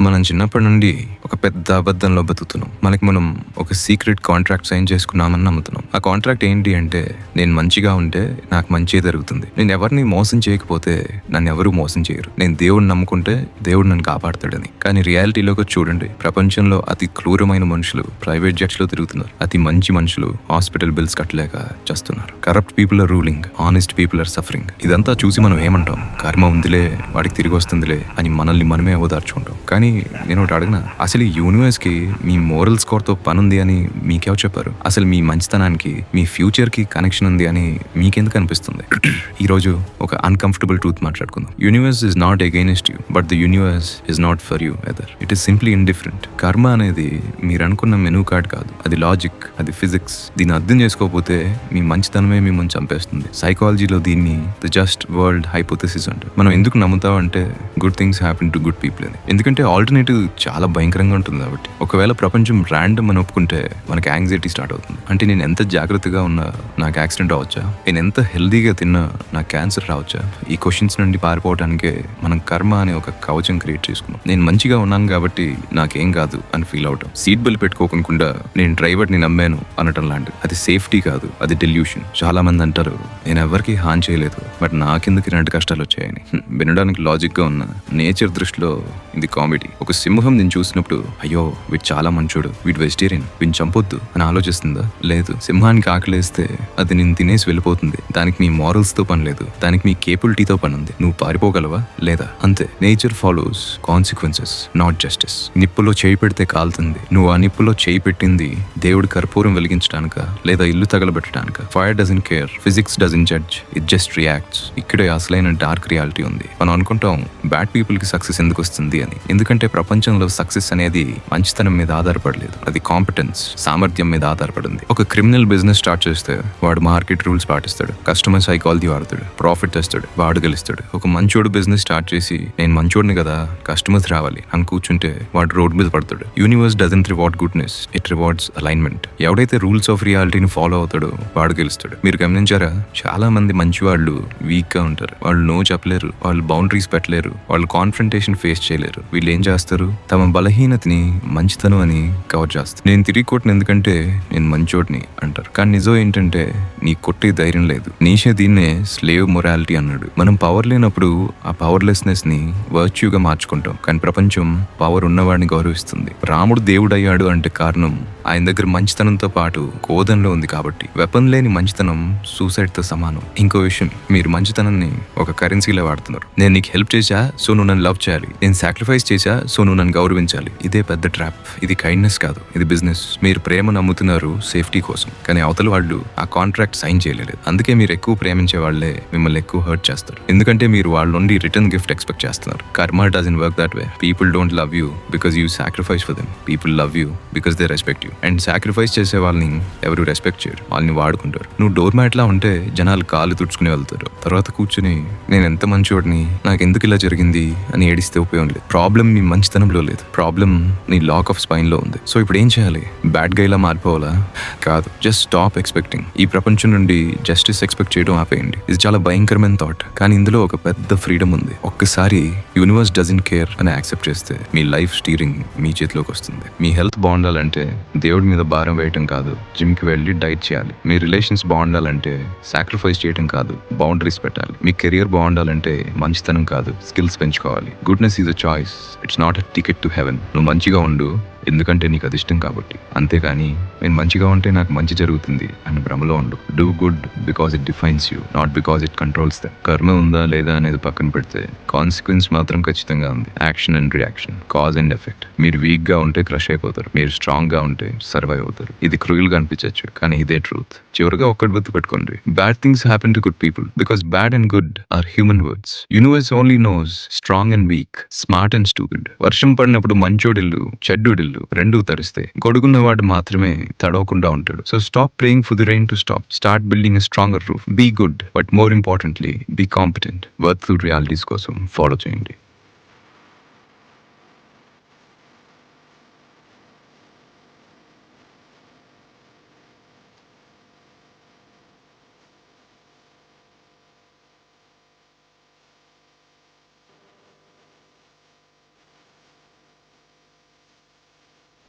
మనం చిన్నప్పటి నుండి ఒక పెద్ద అబద్ధంలో బతుకుతున్నాం. మనకి మనం ఒక సీక్రెట్ కాంట్రాక్ట్ సైన్ చేసుకున్నామని నమ్ముతున్నాం. ఆ కాంట్రాక్ట్ ఏంటి అంటే, నేను మంచిగా ఉంటే నాకు మంచి జరుగుతుంది, నేను ఎవరిని మోసం చేయకపోతే నన్ను ఎవరు మోసం చేయరు, నేను దేవుడిని నమ్ముకుంటే దేవుడు నన్ను కాపాడతాడని. కానీ రియాలిటీలోకి చూడండి, ప్రపంచంలో అతి క్రూరమైన మనుషులు ప్రైవేట్ జెట్స్ లో తిరుగుతున్నారు. అతి మంచి మనుషులు హాస్పిటల్ బిల్స్ కట్టలేక చేస్తున్నారు. Corrupt people are ruling, honest people are suffering. ఇదంతా చూసి మనం ఏమంటాం? కర్మ ఉందిలే, వాడికి తిరిగి వస్తుందిలే అని మనల్ని మనమే అవదార్చుకుంటాం. కానీ నేను ఒకటి అడిగిన, అసలు ఈ యూనివర్స్ కి మీ మోరల్ స్కోర్ తో పని ఉంది అని మీకెవరు చెప్పారు? అసలు మీ మంచితనానికి మీ ఫ్యూచర్ కి కనెక్షన్ ఉంది అని మీకెందుకు అనిపిస్తుంది? ఈ రోజు ఒక అన్కంఫర్టబుల్ ట్రూత్ మాట్లాడుకుందాం. Universe is not against you, but the universe is not for you either. It is simply indifferent. కర్మ అనేది మీరు అనుకున్న మెనూ కార్డ్ కాదు, అది లాజిక్, అది ఫిజిక్స్. దీన్ని అర్థం చేసుకోకపోతే మీ మంచితనమే మిమ్మల్ని చంపేస్తుంది. సైకాలజీలో దీన్ని ద జస్ట్ వరల్డ్ హైపోథెసిస్ అంటారు. మనం ఎందుకు నమ్ముతాం అంటే good things happen to good people అని. ఎందుకంటే ఆల్టర్నేటివ్ చాలా భయంకరంగా ఉంటుంది కాబట్టి. ఒకవేళ ప్రపంచం ర్యాండమ్ అని ఒప్పుకుంటే మనకి యాంగ్జైటీ స్టార్ట్ అవుతుంది. అంటే నేను ఎంత జాగ్రత్తగా ఉన్నా నాకు యాక్సిడెంట్ అవ్వచ్చా, నేను ఎంత హెల్దీగా తిన్నా నాకు క్యాన్సర్ రావచ్చా? ఈ క్వశ్చన్స్ నుండి పారిపోవడానికే మనం కర్మ అనే ఒక కవచం క్రియేట్ చేసుకున్నాం. నేను మంచిగా ఉన్నాను కాబట్టి నాకేం కాదు అని ఫీల్ అవటం. సీట్ బెల్ట్ పెట్టుకోకుండా నేను డ్రైవర్ని నమ్మాను అనటం లాంటిది. అది సేఫ్టీ కాదు, అది డెల్యూషన్. చాలా మంది అంటారు నేను ఎవరికి హాని చేయలేదు, బట్ నాకెందుకు ఇలాంటి కష్టాలు వచ్చాయని. వినడానికి లాజిక్ గా ఉన్న నేచర్ దృష్టిలో ఇది కామెడీ. ఒక సింహం నేను చూసినప్పుడు అయ్యో వీడు చాలా మంచోడు, వీడు వెజిటేరియన్, వీడిని చంపొద్దు అని ఆలోచిస్తుందా? లేదు. సింహానికి ఆకలేస్తే అది నేను తినేసి వెళ్ళిపోతుంది. దానికి మీ మారల్స్ తో పని లేదు, దానికి మీ కేపబిలిటీతో పని ఉంది. నువ్వు పారిపోగలవా? లేదా? అంతే. Nature follows consequences, not justice. నిప్పులో చేయి పెడితే కాలుతుంది. నువ్వు ఆ నిప్పులో చేయి పెట్టింది దేవుడి కర్పూరం వెలిగించడానిక లేదా ఇల్లు తగలబెట్టడానిక? Fire doesn't care, physics doesn't judge, it just reacts. ఇక్కడే అసలైన డార్క్ రియాలిటీ ఉంది. మనం అనుకుంటాం బ్యాడ్ పీపుల్ కి సక్సెస్ ఎందుకు వస్తుంది అని. ఎందుకంటే ప్రపంచంలో సక్సెస్ అనేది మంచితనం మీద ఆధారపడలేదు, అది కాంపిటెన్స్, సామర్థ్యం మీద ఆధారపడింది. ఒక క్రిమినల్ బిజినెస్ స్టార్ట్ చేస్తే వాడు మార్కెట్ రూల్స్ పాటిస్తాడు, కస్టమర్ సైకాలజీ వాడతాడు, ప్రాఫిట్ తెస్తాడు, వాడు గెలుస్తాడు. ఒక మంచోడు బిజినెస్ స్టార్ట్ చేసి నేను మంచోడిని కదా గస్టమర్స్ రావాలి అని కూర్చుంటే వాడు రోడ్ మీద పడతాడు. Universe doesn't reward goodness, it rewards alignment. ఎవడైతే రూల్స్ ఆఫ్ రియాలిటీని ఫాలో అవుతాడో వాడు గెలుస్తాడు. మీరు గమనించారా? చాలా మంది మంచి వాళ్ళు వీక్ గా ఉంటారు. వాళ్ళు నో చెప్పలేరు, వాళ్ళు బౌండరీస్ పెట్టలేరు, వాళ్ళు కాన్ఫ్రంటేషన్ ఫేస్ చేయలేరు. వీళ్ళు ఏం చేస్తారు? తమ బలహీనతని మంచితనం అని కవర్ చేస్తారు. నేను తిరిగి కొట్టిన ఎందుకంటే నేను మంచోడిని అంటారు. కానీ నిజం ఏంటంటే నీ కొట్టే ధైర్యం లేదు. నీషే దీన్నే స్లేవ్ మొరాలిటీ అన్నాడు. మనం పవర్ లేనప్పుడు ఆ పవర్లెస్నెస్ ని వర్చ్యూగా మార్చుకుంటాం. కానీ ప్రపంచం పవర్ ఉన్నవాడిని గౌరవిస్తుంది. రాముడు దేవుడు అయ్యాడు అంటే కారణం ఆయన దగ్గర మంచితనంతో పాటు కోదంలో ఉంది కాబట్టి. వెపన్ లేని మంచితనం సూసైడ్ తో సమానం. ఇంకో విషయం, మీరు మంచితనాన్ని ఒక కరెన్సీలో వాడుతున్నారు. నేను నీకు హెల్ప్ చేశా సో నువ్వు నన్ను లవ్ చేయాలి, నేను సాక్రిఫైస్ చేశా సో నువ్వు నన్ను గౌరవించాలి. ఇదే పెద్ద ట్రాప్. ఇది కైండ్నెస్ కాదు, ఇది బిజినెస్. మీరు ప్రేమ నమ్ముతున్నారు సేఫ్టీ కోసం, కానీ అవతల వాళ్ళు ఆ కాంట్రాక్ట్ సైన్ చేయలేదు. అందుకే మీరు ఎక్కువ ప్రేమించే వాళ్ళే మిమ్మల్ని ఎక్కువ హర్ట్ చేస్తారు. ఎందుకంటే మీరు వాళ్ళ నుండి రిటర్న్ గిఫ్ట్ ఎక్స్పెక్ట్ చేస్తున్నారు. కర్మ doesn't work that way. People don't love you because you sacrifice for them. People love you because they respect you. And sacrifice చేసే వాళ్ళని ఎవరు రెస్పెక్ట్ చేయరు, వాళ్ళని వాడుకుంటారు. నువ్వు డోర్ మ్యాట్ లా ఉంటే జనాలు కాలు తుడుచుకుని వెళ్తారు. తర్వాత కూర్చుని నేను ఎంత మంచివాడిని, నాకు ఎందుకు ఇలా జరిగింది అని ఏడిస్తే ఉపయోగం లేదు. ప్రాబ్లం మీ మంచితనంలో లేదు, ప్రాబ్లం నీ లాక్ ఆఫ్ స్పైన్ లో ఉంది. సో ఇప్పుడు ఏం చేయాలి? బ్యాడ్ గైలా మారిపోవాలా? కాదు, జస్ట్ స్టాప్ ఎక్స్పెక్టింగ్. ఈ ప్రపంచం నుండి జస్టిస్ ఎక్స్పెక్ట్ చేయడం ఆపేయండి. ఇది చాలా భయంకరమైన థాట్, కానీ ఇందులో ఒక పెద్ద ఫ్రీడమ్ ఉంది. ఒక్కసారి యూనివర్స్ డజంట్ కేర్ అని యాక్సెప్ట్ చేస్తే మీ లైఫ్ స్టీరింగ్ మీ చేతిలోకి వస్తుంది. మీ హెల్త్ బాగుండాలంటే దేవుడి మీద భారం వేయటం కాదు, జిమ్ కి వెళ్ళి డైట్ చేయాలి. మీ రిలేషన్స్ బాగుండాలంటే సాక్రిఫైస్ చేయటం కాదు, బౌండరీస్ పెట్టాలి. మీ కెరియర్ బాగుండాలంటే మంచితనం కాదు, స్కిల్స్ పెంచుకోవాలి. Goodness is a choice, it's not a ticket to heaven. నువ్వు మంచిగా ఉండు ఎందుకంటే నీకు అది ఇష్టం కాబట్టి. అంతేకాని నేను మంచిగా ఉంటే నాకు మంచి జరుగుతుంది అని భ్రమలో ఉండు. Do good because it defines you, not because it controls them. కర్మ ఉందా లేదా అనేది పక్కన పెడితే కాన్సిక్వెన్స్ మాత్రం ఖచ్చితంగా ఉంది. Action and reaction, cause and effect. మీరు వీక్ గా ఉంటే క్రష్ అయిపోతారు, మీరు స్ట్రాంగ్ గా ఉంటే సర్వైవ్ అవుతారు. ఇది క్రూయల్ గా అనిపించచ్చు, కానీ ఇదే ట్రూత్. చివరిగా ఒక్కటి గుర్తు పెట్టుకోండి, bad things happen to good people because bad and good or human words. Universe only knows strong and weak, smart and stupid. వర్షం పడినప్పుడు మంచోడిల్లు చెడ్డోడిల్లు రెండూ తరిస్తే గొడుగున్నవాడు మాత్రమే తడవకుండా ఉంటాడు. So stop praying for the rain to stop, start building a stronger roof. Be good, but more importantly be competent. Worth realities కోసం follow చేయండి.